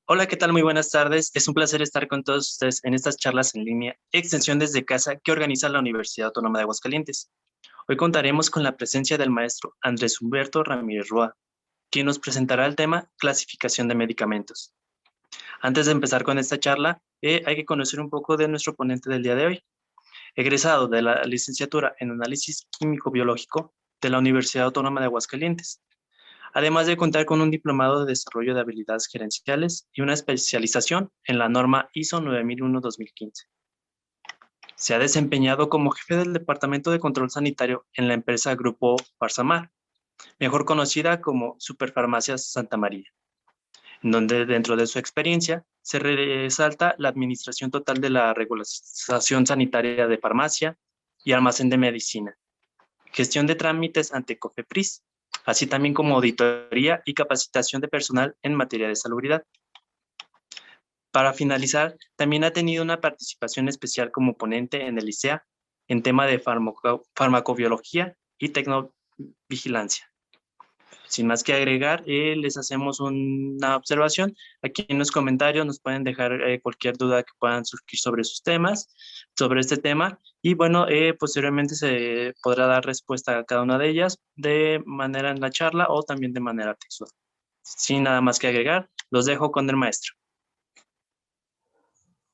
Hola, ¿qué tal? Muy buenas tardes. Es un placer estar con todos ustedes en estas charlas en línea, Extensión desde casa, que organiza la Universidad Autónoma de Aguascalientes. Hoy contaremos con la presencia del maestro Andrés Humberto Ramírez Roa, quien nos presentará el tema clasificación de medicamentos. Antes de empezar con esta charla, hay que conocer un poco de nuestro ponente del día de hoy. Egresado de la licenciatura en Análisis Químico-Biológico de la Universidad Autónoma de Aguascalientes, además de contar con un diplomado de desarrollo de habilidades gerenciales y una especialización en la norma ISO 9001-2015. Se ha desempeñado como jefe del Departamento de Control Sanitario en la empresa Grupo Farsamar, mejor conocida como Superfarmacias Santa María, en donde dentro de su experiencia se resalta la administración total de la regulación sanitaria de farmacia y almacén de medicina, gestión de trámites ante COFEPRIS, así también como auditoría y capacitación de personal en materia de salubridad. Para finalizar, también ha tenido una participación especial como ponente en el ICEA en tema de farmacobiología y tecnovigilancia. Sin más que agregar, les hacemos una observación. Aquí en los comentarios nos pueden dejar cualquier duda que puedan surgir sobre sus temas, sobre este tema, y bueno, posteriormente se podrá dar respuesta a cada una de ellas de manera en la charla o también de manera textual. Sin nada más que agregar, los dejo con el maestro.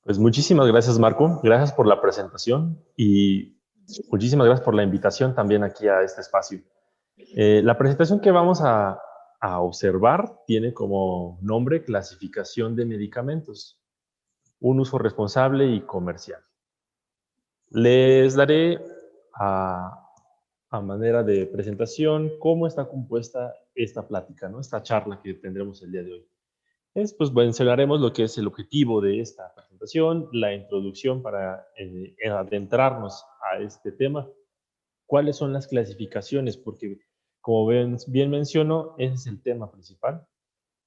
Pues muchísimas gracias, Marco. Gracias por la presentación y muchísimas gracias por la invitación también aquí a este espacio. La presentación que vamos a observar tiene como nombre clasificación de medicamentos, un uso responsable y comercial. Les daré a manera de presentación cómo está compuesta esta plática, ¿no? Esta charla que tendremos el día de hoy. Pues mencionaremos lo que es el objetivo de esta presentación, la introducción para adentrarnos a este tema, cuáles son las clasificaciones, porque como bien menciono, ese es el tema principal,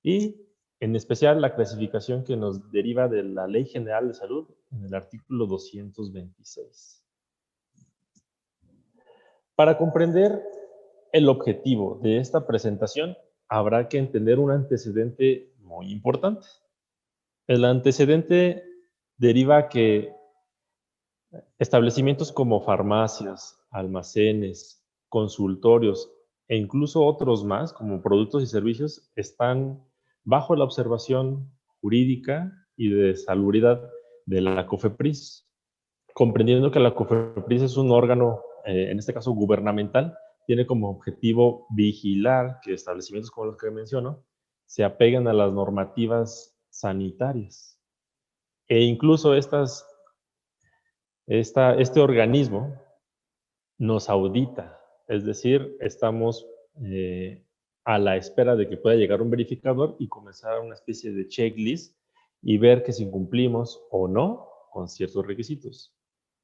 y en especial la clasificación que nos deriva de la Ley General de Salud en el artículo 226. Para comprender el objetivo de esta presentación, habrá que entender un antecedente muy importante. El antecedente deriva que establecimientos como farmacias, almacenes, consultorios e incluso otros más, como productos y servicios, están bajo la observación jurídica y de salubridad de la COFEPRIS, comprendiendo que la COFEPRIS es un órgano, en este caso gubernamental, tiene como objetivo vigilar que establecimientos como los que menciono se apeguen a las normativas sanitarias. E incluso este organismo nos audita, es decir, estamos a la espera de que pueda llegar un verificador y comenzar una especie de checklist y ver que si cumplimos o no con ciertos requisitos.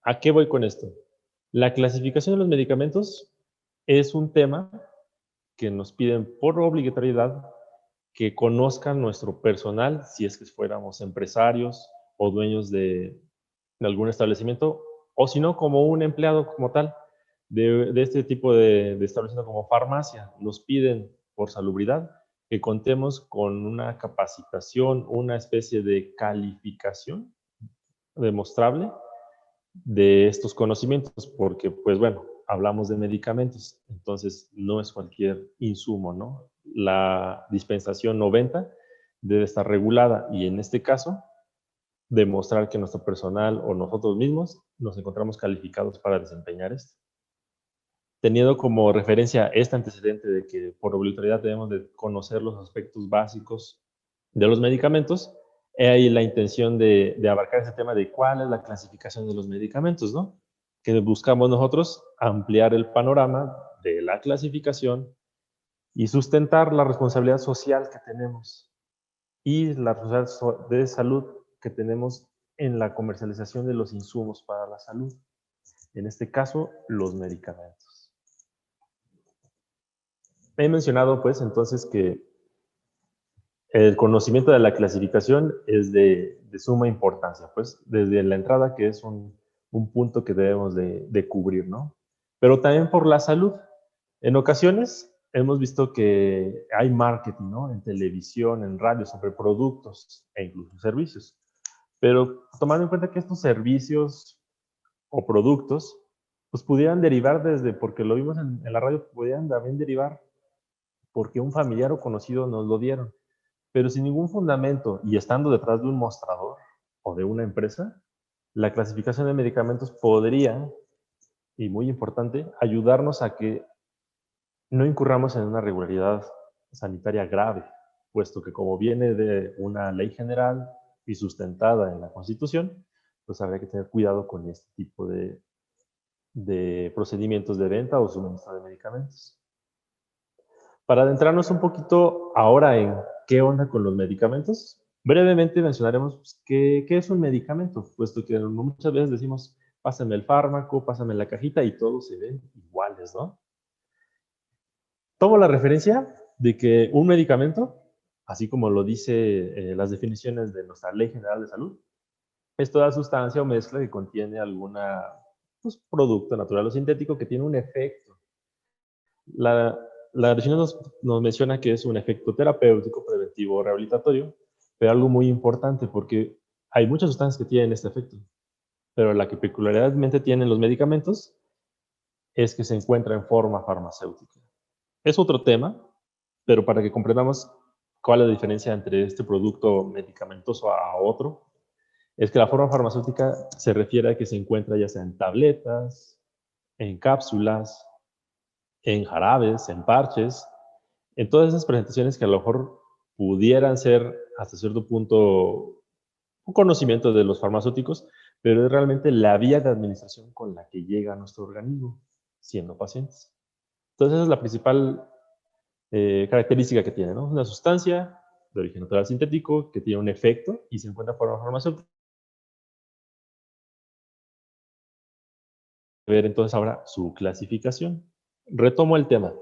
¿A qué voy con esto? La clasificación de los medicamentos es un tema que nos piden por obligatoriedad que conozcan nuestro personal, si es que fuéramos empresarios o dueños de algún establecimiento, o si no, como un empleado como tal de este tipo de establecimiento como farmacia. Nos piden por salubridad que contemos con una capacitación, una especie de calificación demostrable de estos conocimientos, porque pues bueno, hablamos de medicamentos, entonces no es cualquier insumo, ¿no? La dispensación 90 debe estar regulada y en este caso demostrar que nuestro personal o nosotros mismos nos encontramos calificados para desempeñar esto. Teniendo como referencia este antecedente de que por obligatoriedad debemos de conocer los aspectos básicos de los medicamentos, he ahí la intención de abarcar ese tema de cuál es la clasificación de los medicamentos, ¿no? Que buscamos nosotros ampliar el panorama de la clasificación y sustentar la responsabilidad social que tenemos y la responsabilidad de salud que tenemos en la comercialización de los insumos para la salud. En este caso, los medicamentos. He mencionado, pues, entonces que el conocimiento de la clasificación es de suma importancia, pues, desde la entrada, que es un punto que debemos de cubrir, ¿no? Pero también por la salud. En ocasiones, hemos visto que hay marketing, ¿no? En televisión, en radio, sobre productos e incluso servicios. Pero tomando en cuenta que estos servicios o productos, pues pudieran derivar desde, porque lo vimos en la radio, pudieran también derivar porque un familiar o conocido nos lo dieron, pero sin ningún fundamento y estando detrás de un mostrador o de una empresa, la clasificación de medicamentos podría, y muy importante, ayudarnos a que no incurramos en una irregularidad sanitaria grave, puesto que como viene de una ley general y sustentada en la Constitución, pues habría que tener cuidado con este tipo de procedimientos de venta o suministro de medicamentos. Para adentrarnos un poquito ahora en qué onda con los medicamentos, brevemente mencionaremos pues, qué es un medicamento, puesto que muchas veces decimos, pásame el fármaco, pásame la cajita y todos se ven iguales, ¿no? Tomo la referencia de que un medicamento, así como lo dice las definiciones de nuestra Ley General de Salud, es toda sustancia o mezcla que contiene algún pues, producto natural o sintético que tiene un efecto. La, la definición nos menciona que es un efecto terapéutico, preventivo o rehabilitatorio, pero algo muy importante porque hay muchas sustancias que tienen este efecto, pero la que peculiarmente tienen los medicamentos es que se encuentra en forma farmacéutica. Es otro tema, pero para que comprendamos cuál es la diferencia entre este producto medicamentoso a otro, es que la forma farmacéutica se refiere a que se encuentra ya sea en tabletas, en cápsulas, en jarabes, en parches, en todas esas presentaciones que a lo mejor pudieran ser hasta cierto punto un conocimiento de los farmacéuticos, pero es realmente la vía de administración con la que llega a nuestro organismo, siendo pacientes. Entonces esa es la principal característica que tiene, ¿no? Una sustancia de origen natural sintético que tiene un efecto y se encuentra en forma farmacéutica. Ver entonces ahora su clasificación. Retomo el tema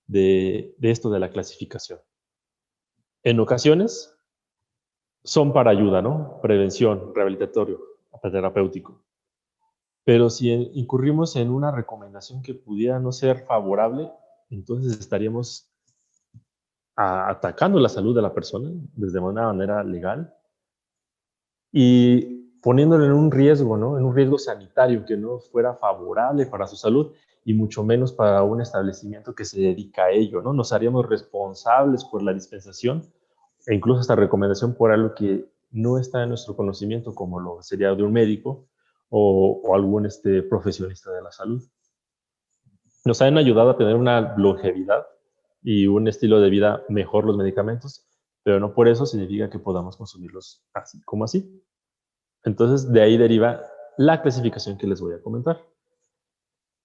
de esto de la clasificación. En ocasiones son para ayuda, ¿no? Prevención, rehabilitatorio, terapéutico. Pero si incurrimos en una recomendación que pudiera no ser favorable, entonces estaríamos atacando la salud de la persona desde una manera legal y poniéndolo en un riesgo, ¿no? En un riesgo sanitario que no fuera favorable para su salud y mucho menos para un establecimiento que se dedica a ello, ¿no? Nos haríamos responsables por la dispensación e incluso esta recomendación por algo que no está en nuestro conocimiento, como lo sería de un médico o algún profesionista de la salud. Nos han ayudado a tener una longevidad y un estilo de vida mejor los medicamentos, pero no por eso significa que podamos consumirlos así como así. Entonces, de ahí deriva la clasificación que les voy a comentar.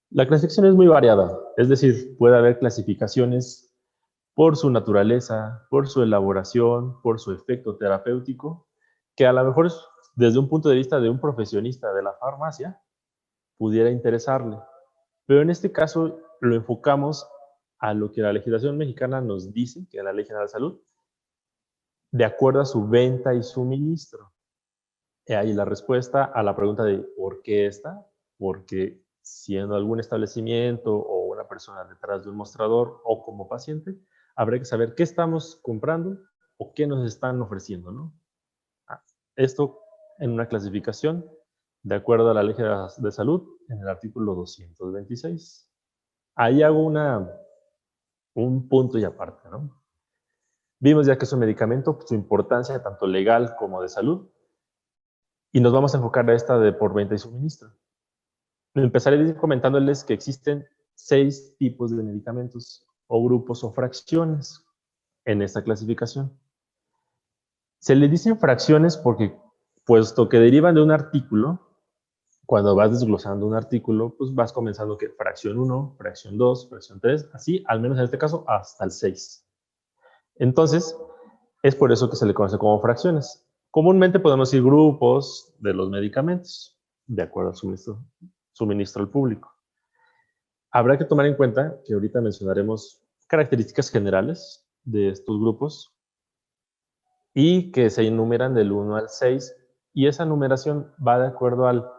La clasificación es muy variada, es decir, puede haber clasificaciones por su naturaleza, por su elaboración, por su efecto terapéutico, que a lo mejor desde un punto de vista de un profesionista de la farmacia pudiera interesarle. Pero en este caso lo enfocamos a lo que la legislación mexicana nos dice, que es la Ley General de Salud, de acuerdo a su venta y suministro. Y ahí la respuesta a la pregunta de ¿por qué esta? Porque siendo algún establecimiento o una persona detrás de un mostrador o como paciente, habrá que saber qué estamos comprando o qué nos están ofreciendo, ¿no? Esto en una clasificación de acuerdo a la Ley de Salud en el artículo 226. Ahí hago un punto y aparte, ¿no? Vimos ya que es un medicamento, su importancia tanto legal como de salud, y nos vamos a enfocar a esta de por venta y suministro. Empezaré comentándoles que existen 6 tipos de medicamentos o grupos o fracciones en esta clasificación. Se le dicen fracciones porque, puesto que derivan de un artículo, cuando vas desglosando un artículo, pues vas comenzando que fracción 1, fracción 2, fracción 3, así, al menos en este caso, hasta el 6. Entonces, es por eso que se le conoce como fracciones. Comúnmente podemos decir grupos de los medicamentos, de acuerdo al suministro al público. Habrá que tomar en cuenta que ahorita mencionaremos características generales de estos grupos y que se enumeran del 1 al 6, y esa numeración va de acuerdo al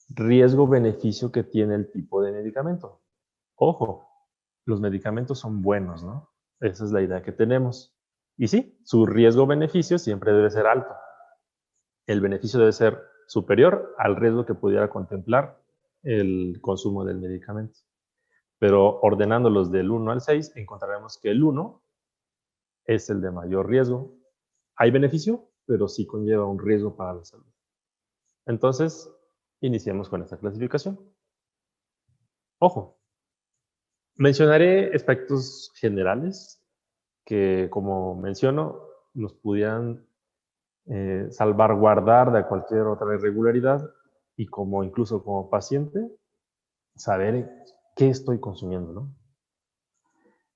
riesgo-beneficio que tiene el tipo de medicamento. Ojo, los medicamentos son buenos, ¿no? Esa es la idea que tenemos. Y sí, su riesgo-beneficio siempre debe ser alto. El beneficio debe ser superior al riesgo que pudiera contemplar el consumo del medicamento. Pero ordenándolos del 1 al 6, encontraremos que el 1 es el de mayor riesgo. Hay beneficio, pero sí conlleva un riesgo para la salud. Entonces, iniciemos con esta clasificación. Ojo, mencionaré aspectos generales que, como menciono, nos pudieran salvaguardar de cualquier otra irregularidad y como incluso como paciente, saber qué estoy consumiendo, ¿no?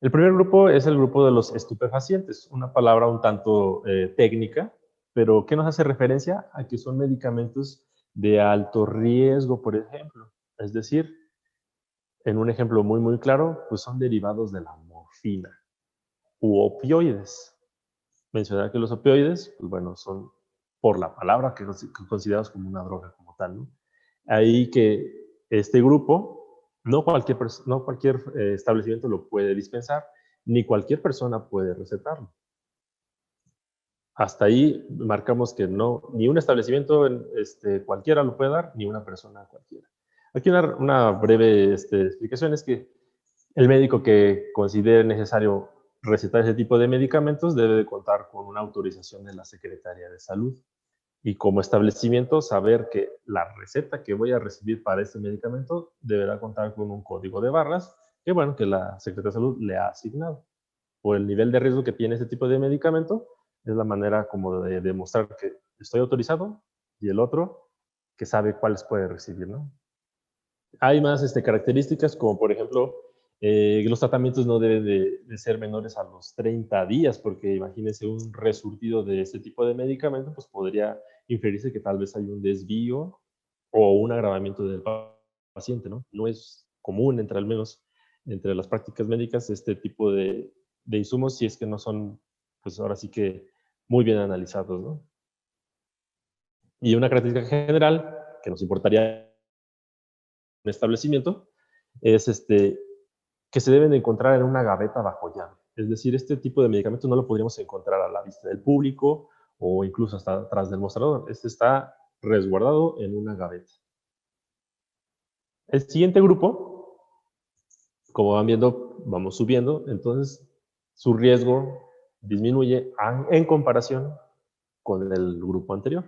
El primer grupo es el grupo de los estupefacientes, una palabra un tanto técnica, pero que nos hace referencia a que son medicamentos de alto riesgo, por ejemplo. Es decir, en un ejemplo muy claro, pues son derivados de la morfina u opioides. Mencionar que los opioides, pues bueno, son por la palabra que considerados como una droga como tal, ¿no? Ahí que este grupo, no cualquier establecimiento lo puede dispensar, ni cualquier persona puede recetarlo. Hasta ahí marcamos que no, ni un establecimiento cualquiera lo puede dar, ni una persona cualquiera. Aquí una breve explicación es que el médico que considere necesario recetar ese tipo de medicamentos debe de contar con una autorización de la Secretaría de Salud. Y como establecimiento, saber que la receta que voy a recibir para este medicamento deberá contar con un código de barras que, bueno, que la Secretaría de Salud le ha asignado. Por el nivel de riesgo que tiene este tipo de medicamento, es la manera como de demostrar que estoy autorizado y el otro que sabe cuáles puede recibir, ¿no? Hay más características, como por ejemplo, los tratamientos no deben de ser menores a los 30 días, porque imagínense un resurtido de este tipo de medicamento, pues podría inferirse que tal vez hay un desvío o un agravamiento del paciente, ¿no? No es común, al menos entre las prácticas médicas, este tipo de insumos, si es que no son, pues ahora sí que muy bien analizados, ¿no? Y una característica general que nos importaría un establecimiento es que se deben de encontrar en una gaveta bajo llave. Es decir, este tipo de medicamentos no lo podríamos encontrar a la vista del público o incluso hasta atrás del mostrador. Este está resguardado en una gaveta. El siguiente grupo, como van viendo, vamos subiendo, entonces su riesgo disminuye en comparación con el grupo anterior.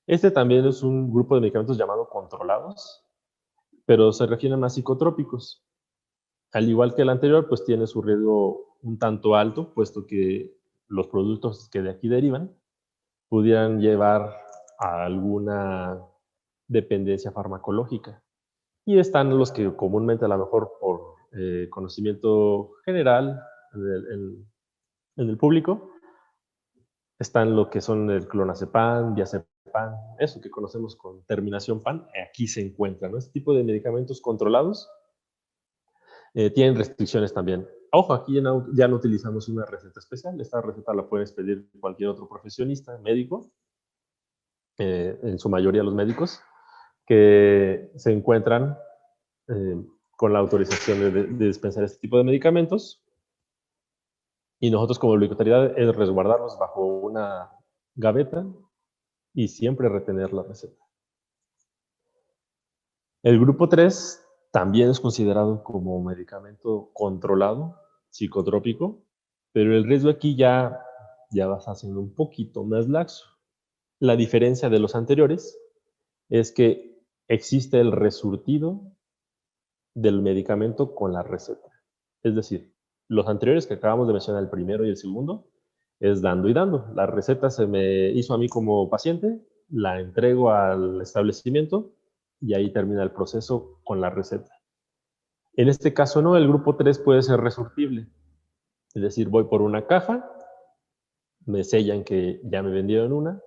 Este también es un grupo de medicamentos llamado controlados, pero se refieren a psicotrópicos. Al igual que el anterior, pues tiene su riesgo un tanto alto, puesto que los productos que de aquí derivan pudieran llevar a alguna dependencia farmacológica. Y están los que comúnmente, a lo mejor por conocimiento general en el público, están lo que son el clonazepam, diazepam, eso que conocemos con terminación PAN, aquí se encuentra, ¿no? Este tipo de medicamentos controlados tienen restricciones también. Ojo, aquí ya no utilizamos una receta especial. Esta receta la puedes pedir cualquier otro profesionista, médico, en su mayoría los médicos, que se encuentran con la autorización de dispensar este tipo de medicamentos. Y nosotros como obligatoriedad es resguardarlos bajo una gaveta y siempre retener la receta. El grupo 3 también es considerado como medicamento controlado, psicotrópico, pero el riesgo aquí ya vas haciendo un poquito más laxo. La diferencia de los anteriores es que existe el resurtido del medicamento con la receta. Es decir, los anteriores que acabamos de mencionar, el primero y el segundo, es dando y dando. La receta se me hizo a mí como paciente, la entrego al establecimiento y ahí termina el proceso con la receta. En este caso no, el grupo 3 puede ser resurtible. Es decir, voy por una caja, me sellan que ya me vendieron una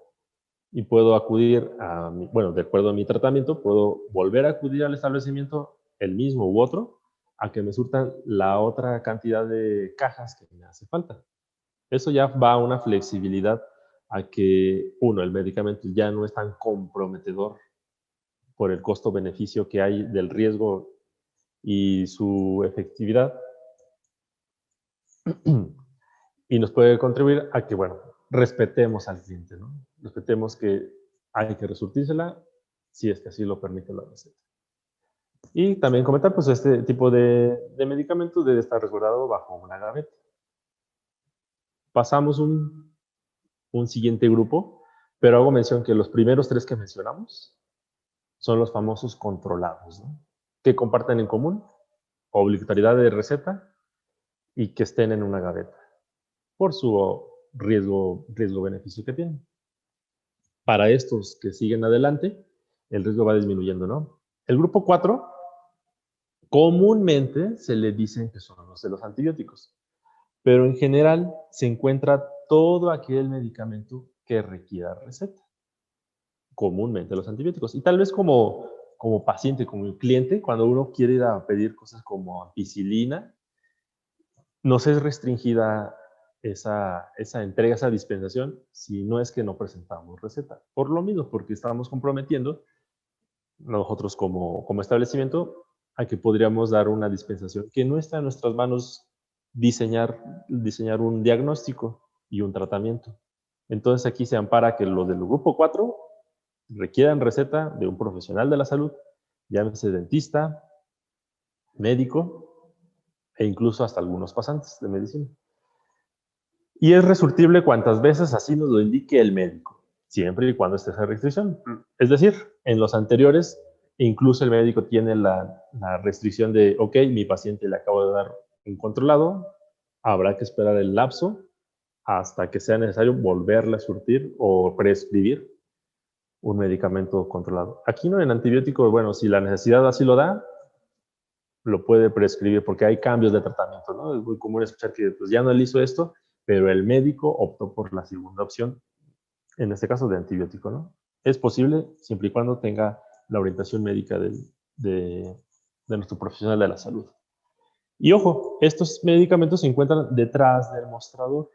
y puedo acudir de acuerdo a mi tratamiento, puedo volver a acudir al establecimiento, el mismo u otro, a que me surtan la otra cantidad de cajas que me hace falta. Eso ya va a una flexibilidad a que, uno, el medicamento ya no es tan comprometedor por el costo-beneficio que hay del riesgo y su efectividad, Y nos puede contribuir a que, bueno, respetemos al cliente, ¿no? Respetemos que hay que resurtírsela si es que así lo permite la receta. Y también comentar, pues este tipo de medicamentos debe estar resguardado bajo una gaveta. Pasamos un siguiente grupo, pero hago mención que los primeros 3 que mencionamos son los famosos controlados, ¿no? Que comparten en común obligatoriedad de receta y que estén en una gaveta por su riesgo-beneficio que tienen. Para estos que siguen adelante, el riesgo va disminuyendo, ¿no? El grupo 4 comúnmente se le dicen que son los de los antibióticos, pero en general se encuentra todo aquel medicamento que requiera receta. Comúnmente los antibióticos. Y tal vez como paciente, como cliente, cuando uno quiere ir a pedir cosas como ampicilina, nos es restringida esa entrega, esa dispensación, si no es que no presentamos receta. Por lo mismo, porque estamos comprometiendo nosotros como establecimiento a que podríamos dar una dispensación que no está en nuestras manos diseñar un diagnóstico y un tratamiento. Entonces aquí se ampara que los del grupo 4 requieran receta de un profesional de la salud, llámese dentista, médico e incluso hasta algunos pasantes de medicina. Y es resurtible cuantas veces así nos lo indique el médico, siempre y cuando esté esa restricción. Es decir, en los anteriores, incluso el médico tiene la restricción de, ok, mi paciente le acabo de dar un controlado, habrá que esperar el lapso hasta que sea necesario volverle a surtir o prescribir un medicamento controlado. Aquí no, en antibióticos, bueno, si la necesidad así lo da, lo puede prescribir porque hay cambios de tratamiento, ¿no? Es muy común escuchar que pues, ya no le hizo esto, pero el médico optó por la segunda opción, en este caso de antibiótico, ¿no? Es posible siempre y cuando tenga la orientación médica de nuestro profesional de la salud. Y ojo, estos medicamentos se encuentran detrás del mostrador.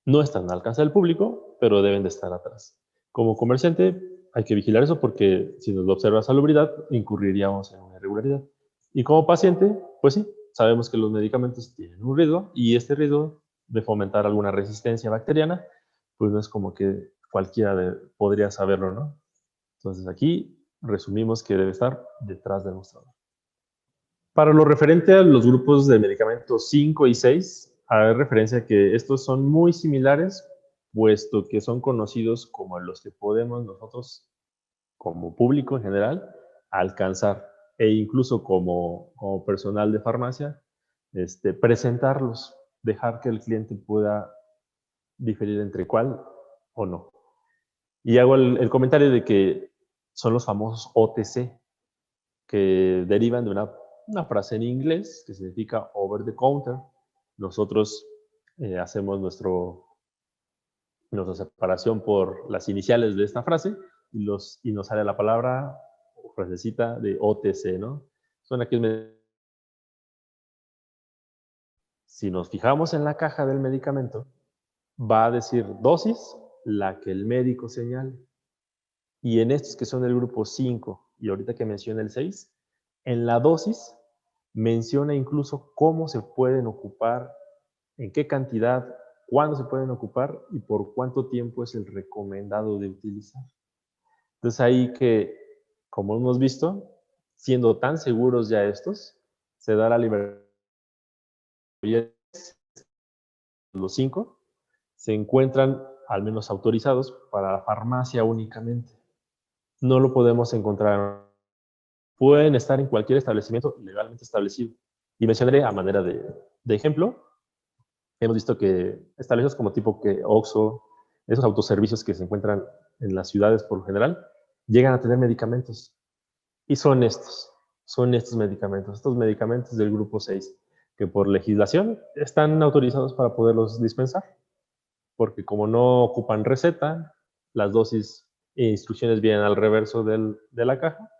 No están al alcance del público, pero deben de estar atrás. Como comerciante hay que vigilar eso porque si nos lo observa salubridad, incurriríamos en una irregularidad. Y como paciente, pues sí, sabemos que los medicamentos tienen un riesgo y este riesgo de fomentar alguna resistencia bacteriana, pues no es como que cualquiera podría saberlo, ¿no? Entonces aquí resumimos que debe estar detrás del mostrador. Para lo referente a los grupos de medicamentos 5 y 6, hay referencia que estos son muy similares, puesto que son conocidos como los que podemos nosotros, como público en general, alcanzar e incluso como personal de farmacia, presentarlos, dejar que el cliente pueda diferir entre cuál o no. Y hago el comentario de que son los famosos OTC, que derivan de una frase en inglés que significa over the counter. Nosotros hacemos nuestra separación por las iniciales de esta frase y nos sale la palabra o frasecita de OTC, ¿no? Son aquellos. Si nos fijamos en la caja del medicamento, va a decir dosis, la que el médico señale. Y en estos que son del grupo 5 y ahorita que menciona el 6, en la dosis menciona incluso cómo se pueden ocupar, en qué cantidad, cuándo se pueden ocupar y por cuánto tiempo es el recomendado de utilizar. Entonces ahí que, como hemos visto, siendo tan seguros ya estos, se da la libertad. Los 5 se encuentran al menos autorizados para la farmacia únicamente. No lo podemos encontrar. Pueden estar en cualquier establecimiento legalmente establecido. Y mencionaré a manera de ejemplo, hemos visto que establecimientos como tipo que Oxxo, esos autoservicios que se encuentran en las ciudades por lo general, llegan a tener medicamentos. Y son estos medicamentos del grupo 6, que por legislación están autorizados para poderlos dispensar, porque como no ocupan receta, las dosis e instrucciones vienen al reverso de la caja,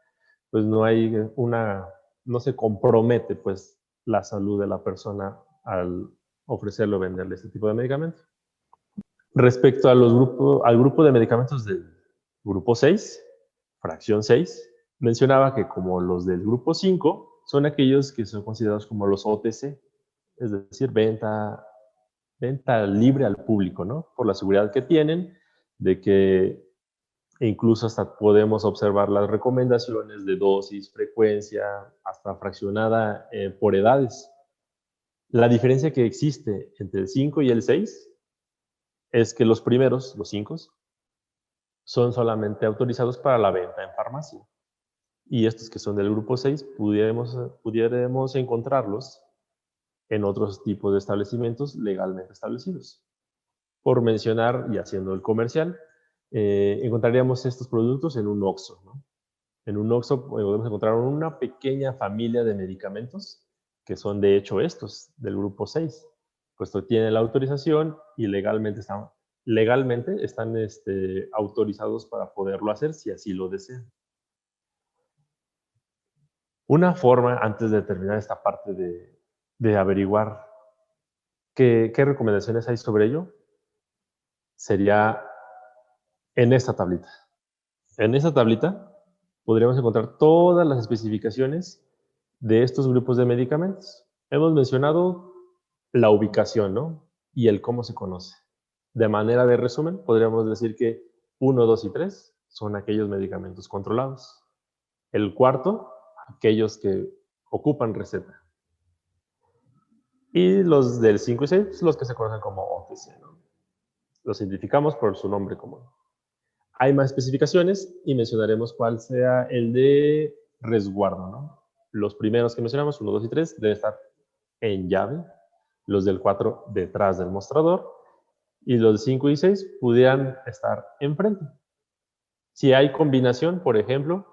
pues no se compromete pues la salud de la persona al ofrecerle o venderle este tipo de medicamentos. Respecto a al grupo de medicamentos del grupo 6, fracción 6, mencionaba que como los del grupo 5 son aquellos que son considerados como los OTC, es decir, venta libre al público, ¿no? Por la seguridad que tienen, de que incluso hasta podemos observar las recomendaciones de dosis, frecuencia, hasta fraccionada por edades. La diferencia que existe entre el 5 y el 6 es que los primeros, los 5, son solamente autorizados para la venta en farmacia. Y estos que son del grupo 6, pudiéramos encontrarlos en otros tipos de establecimientos legalmente establecidos. Por mencionar, y haciendo el comercial, encontraríamos estos productos en un OXXO, ¿no? En un OXXO podemos encontrar una pequeña familia de medicamentos que son de hecho estos, del grupo 6, puesto que tienen la autorización y legalmente están autorizados para poderlo hacer si así lo desean. Una forma, antes de terminar esta parte de averiguar qué recomendaciones hay sobre ello, sería en esta tablita. En esta tablita podríamos encontrar todas las especificaciones de estos grupos de medicamentos. Hemos mencionado la ubicación, ¿no? Y el cómo se conoce. De manera de resumen, podríamos decir que 1, 2 y 3 son aquellos medicamentos controlados. El cuarto, aquellos que ocupan receta. Y los del 5 y 6, los que se conocen como OTC, ¿no? Los identificamos por su nombre común. Hay más especificaciones y mencionaremos cuál sea el de resguardo, ¿no? Los primeros que mencionamos, 1, 2 y 3, deben estar en llave. Los del 4 detrás del mostrador. Y los 5 y 6 pudieran estar enfrente. Si hay combinación, por ejemplo,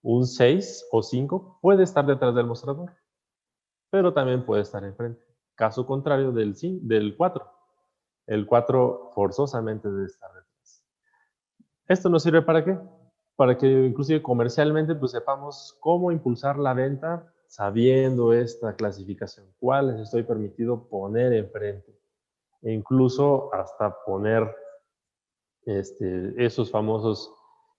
un 6 o 5 puede estar detrás del mostrador, pero también puede estar enfrente. Caso contrario del 4. El 4 forzosamente debe estar detrás. ¿Esto nos sirve para qué? Para que inclusive comercialmente pues sepamos cómo impulsar la venta sabiendo esta clasificación. ¿Cuáles estoy permitido poner enfrente? E incluso hasta poner esos famosos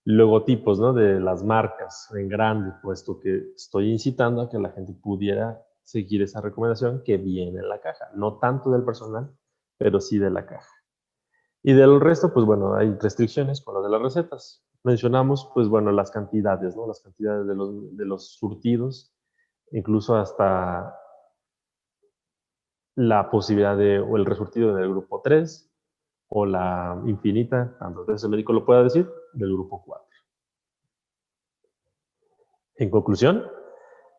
logotipos, ¿no? De las marcas en grande, puesto que estoy incitando a que la gente pudiera seguir esa recomendación que viene en la caja. No tanto del personal, pero sí de la caja. Y del resto, pues bueno, hay restricciones con lo de las recetas. Mencionamos, pues bueno, las cantidades, ¿no? Las cantidades de los surtidos, incluso hasta la posibilidad o el resurtido del grupo 3 o la infinita, tantas veces el médico lo pueda decir, del grupo 4. En conclusión,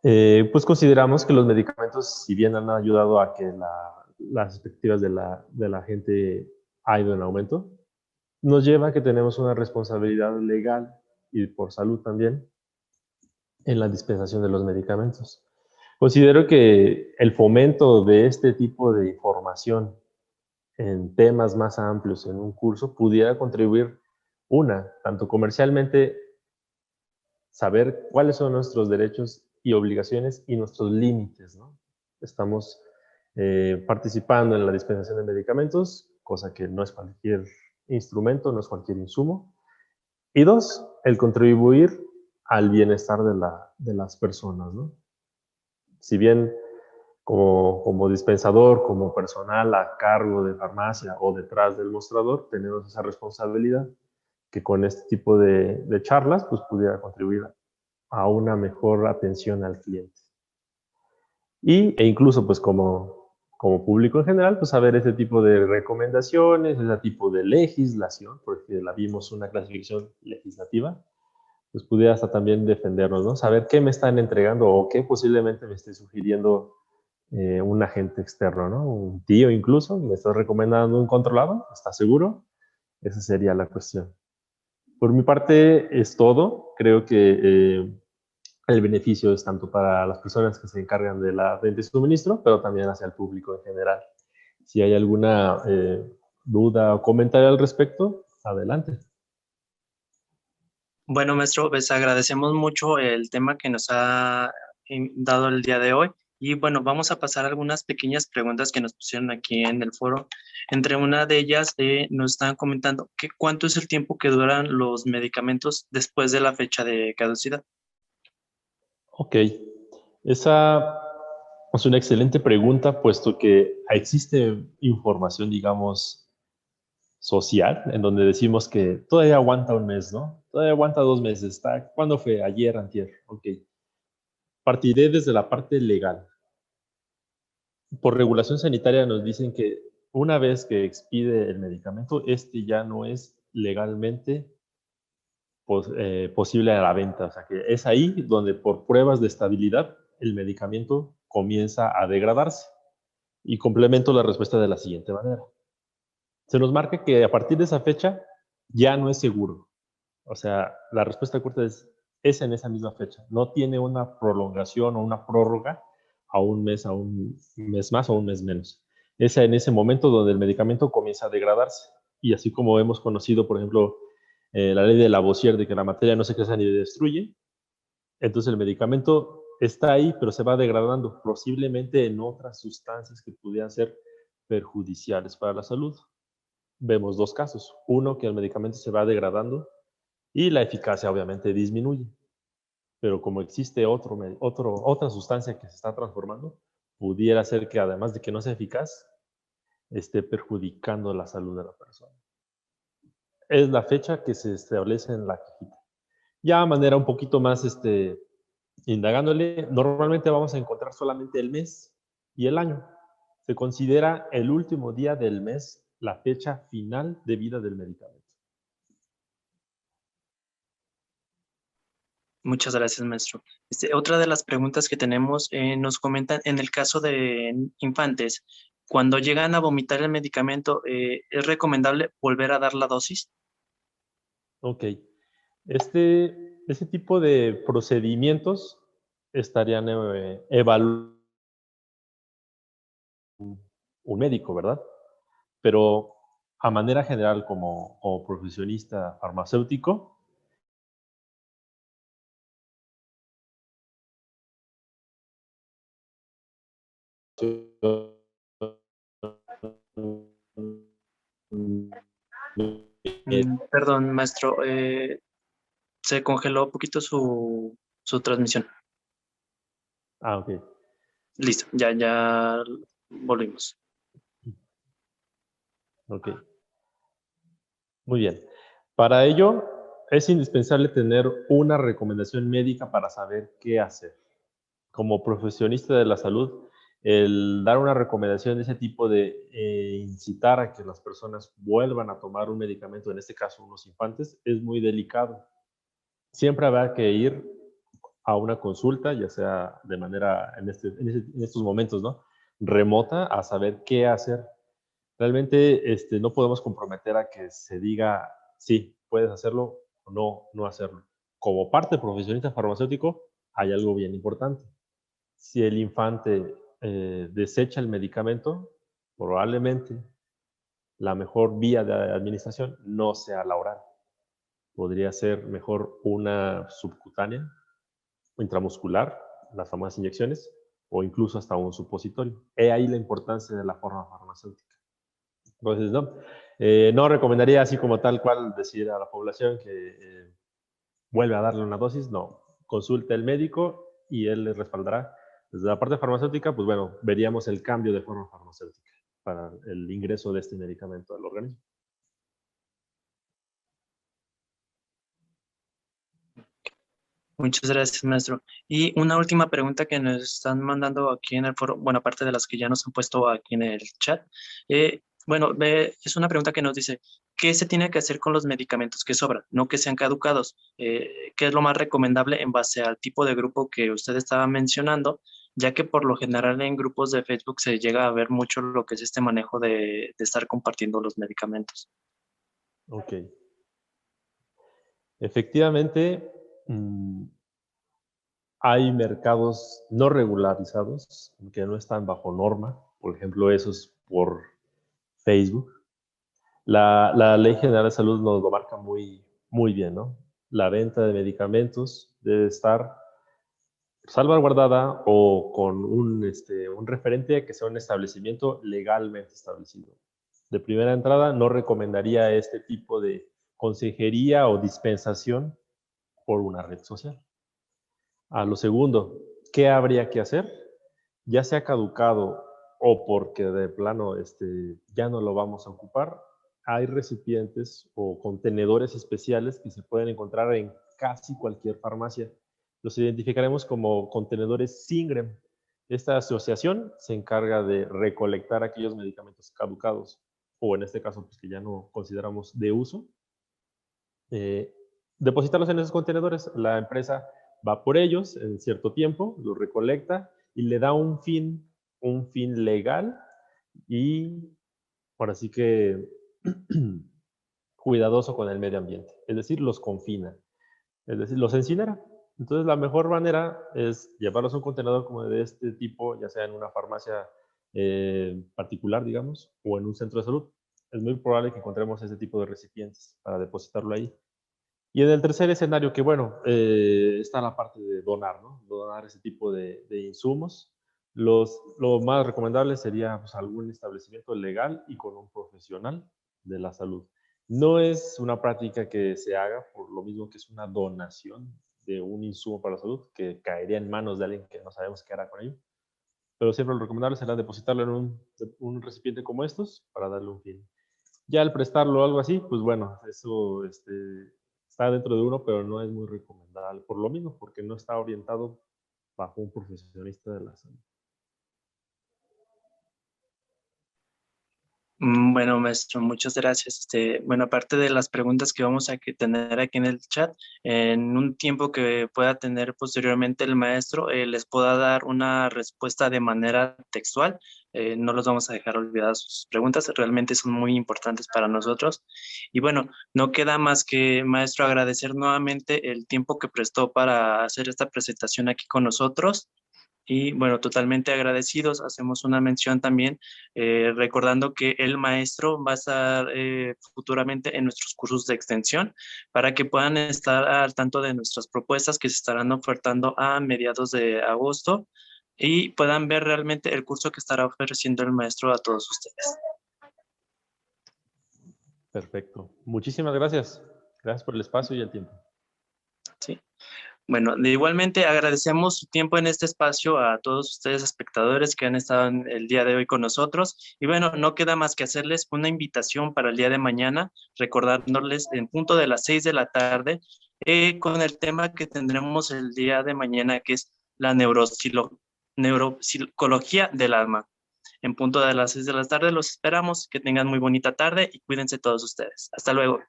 pues consideramos que los medicamentos, si bien han ayudado a que las expectativas de la gente ha ido en aumento, nos lleva a que tenemos una responsabilidad legal y por salud también en la dispensación de los medicamentos. Considero que el fomento de este tipo de información en temas más amplios en un curso pudiera contribuir, tanto comercialmente, saber cuáles son nuestros derechos y obligaciones y nuestros límites, ¿no? Estamos participando en la dispensación de medicamentos, cosa que no es cualquier instrumento, no es cualquier insumo. Y 2, el contribuir al bienestar de las personas, ¿no? Si bien como dispensador, como personal a cargo de farmacia o detrás del mostrador, tenemos esa responsabilidad que con este tipo de charlas pues pudiera contribuir a una mejor atención al cliente. E incluso pues como público en general, pues saber ese tipo de recomendaciones, ese tipo de legislación, porque la vimos una clasificación legislativa, pues pudiera hasta también defendernos, ¿no? Saber qué me están entregando o qué posiblemente me esté sugiriendo un agente externo, ¿no? Un tío incluso, me está recomendando un controlado, ¿está seguro? Esa sería la cuestión. Por mi parte es todo. Creo que el beneficio es tanto para las personas que se encargan de la venta y suministro, pero también hacia el público en general. Si hay alguna duda o comentario al respecto, adelante. Bueno, maestro, pues agradecemos mucho el tema que nos ha dado el día de hoy. Y bueno, vamos a pasar algunas pequeñas preguntas que nos pusieron aquí en el foro. Entre una de ellas nos están comentando que cuánto es el tiempo que duran los medicamentos después de la fecha de caducidad. Ok, esa Es una excelente pregunta, puesto que existe información, digamos, social, en donde decimos que todavía aguanta un mes, ¿no? Todavía aguanta 2 meses. ¿Cuándo fue? Ayer, antier. Ok. Partiré desde la parte legal. Por regulación sanitaria nos dicen que una vez que expide el medicamento, este ya no es legalmente posible a la venta. O sea que es ahí donde por pruebas de estabilidad el medicamento comienza a degradarse. Y complemento la respuesta de la siguiente manera. Se nos marca que a partir de esa fecha ya no es seguro. O sea, la respuesta corta es en esa misma fecha. No tiene una prolongación o una prórroga a un mes más o un mes menos. Es en ese momento donde el medicamento comienza a degradarse. Y así como hemos conocido, por ejemplo, la ley de Lavoisier de que la materia no se crea ni destruye, entonces el medicamento está ahí, pero se va degradando, posiblemente en otras sustancias que pudieran ser perjudiciales para la salud. Vemos dos casos. Uno, que el medicamento se va degradando y la eficacia obviamente disminuye. Pero como existe otra sustancia que se está transformando, pudiera ser que además de que no sea eficaz, esté perjudicando la salud de la persona. Es la fecha que se establece en la cajita. Ya de manera un poquito más indagándole, normalmente vamos a encontrar solamente el mes y el año. Se considera el último día del mes la fecha final de vida del medicamento. Muchas gracias, maestro. Otra de las preguntas que tenemos, nos comentan, en el caso de infantes, cuando llegan a vomitar el medicamento, ¿es recomendable volver a dar la dosis? Ok. Ese tipo de procedimientos estarían evaluando un médico, ¿verdad? Pero a manera general, como profesionista farmacéutico, Perdón, maestro, se congeló un poquito su transmisión. ok. Listo, ya volvimos. Ok. Muy bien. Para ello, es indispensable tener una recomendación médica para saber qué hacer. Como profesionista de la salud, el dar una recomendación de ese tipo de incitar a que las personas vuelvan a tomar un medicamento, en este caso unos infantes, es muy delicado. Siempre habrá que ir a una consulta, ya sea de manera, en estos momentos, ¿no? Remota, a saber qué hacer. Realmente no podemos comprometer a que se diga, sí, puedes hacerlo o no hacerlo. Como parte profesionista farmacéutico, hay algo bien importante. Si el infante desecha el medicamento, probablemente la mejor vía de administración no sea la oral. Podría ser mejor una subcutánea, intramuscular, las famosas inyecciones, o incluso hasta un supositorio. He ahí la importancia de la forma farmacéutica. Entonces, no recomendaría así como tal cual decir a la población que vuelve a darle una dosis, no. Consulte al médico y él le respaldará. Desde la parte farmacéutica, pues bueno, veríamos el cambio de forma farmacéutica para el ingreso de este medicamento al organismo. Muchas gracias, maestro. Y una última pregunta que nos están mandando aquí en el foro, bueno, aparte de las que ya nos han puesto aquí en el chat. Es una pregunta que nos dice, ¿qué se tiene que hacer con los medicamentos que sobran? No que sean caducados. ¿Qué es lo más recomendable en base al tipo de grupo que usted estaba mencionando? Ya que por lo general en grupos de Facebook se llega a ver mucho lo que es este manejo de estar compartiendo los medicamentos. Ok. Efectivamente, hay mercados no regularizados que no están bajo norma, por ejemplo, esos por Facebook. La Ley General de Salud nos lo marca muy bien, ¿no? La venta de medicamentos debe estar salvaguardada o con un referente que sea un establecimiento legalmente establecido. De primera entrada, no recomendaría este tipo de consejería o dispensación por una red social. A lo segundo, ¿qué habría que hacer? ya sea caducado o porque de plano ya no lo vamos a ocupar, hay recipientes o contenedores especiales que se pueden encontrar en casi cualquier farmacia. Los identificaremos como contenedores Singrem. Esta asociación se encarga de recolectar aquellos medicamentos caducados, o en este caso, pues, que ya no consideramos de uso, depositarlos en esos contenedores. La empresa va por ellos en cierto tiempo, los recolecta y le da un fin legal y, por así que, cuidadoso con el medio ambiente. Es decir, los confina, es decir, los incinera. Entonces, la mejor manera es llevarlos a un contenedor como de este tipo, ya sea en una farmacia particular, digamos, o en un centro de salud. Es muy probable que encontremos ese tipo de recipientes para depositarlo ahí. Y en el tercer escenario, que bueno, está la parte de donar, ¿no? Donar ese tipo de insumos. Lo más recomendable sería, pues, algún establecimiento legal y con un profesional de la salud. No es una práctica que se haga por lo mismo que es una donación de un insumo para la salud que caería en manos de alguien que no sabemos qué hará con ello. Pero siempre lo recomendable será depositarlo en un recipiente como estos para darle un fin. Ya al prestarlo o algo así, pues bueno, eso está dentro de uno, pero no es muy recomendable. Por lo mismo, porque no está orientado bajo un profesionista de la salud. Bueno, maestro, muchas gracias. Bueno, aparte de las preguntas que vamos a tener aquí en el chat, en un tiempo que pueda tener posteriormente el maestro, les pueda dar una respuesta de manera textual. No los vamos a dejar olvidadas sus preguntas, realmente son muy importantes para nosotros. Y bueno, no queda más que, maestro, agradecer nuevamente el tiempo que prestó para hacer esta presentación aquí con nosotros. Y bueno, totalmente agradecidos. Hacemos una mención también, recordando que el maestro va a estar futuramente en nuestros cursos de extensión para que puedan estar al tanto de nuestras propuestas que se estarán ofertando a mediados de agosto y puedan ver realmente el curso que estará ofreciendo el maestro a todos ustedes. Perfecto. Muchísimas gracias. Gracias por el espacio y el tiempo. Sí. Bueno, igualmente agradecemos su tiempo en este espacio a todos ustedes espectadores que han estado el día de hoy con nosotros. Y bueno, no queda más que hacerles una invitación para el día de mañana, recordándoles en punto de las 6 de la tarde, con el tema que tendremos el día de mañana, que es la neuropsicología del alma. En punto de las 6 de la tarde los esperamos. Que tengan muy bonita tarde y cuídense todos ustedes. Hasta luego.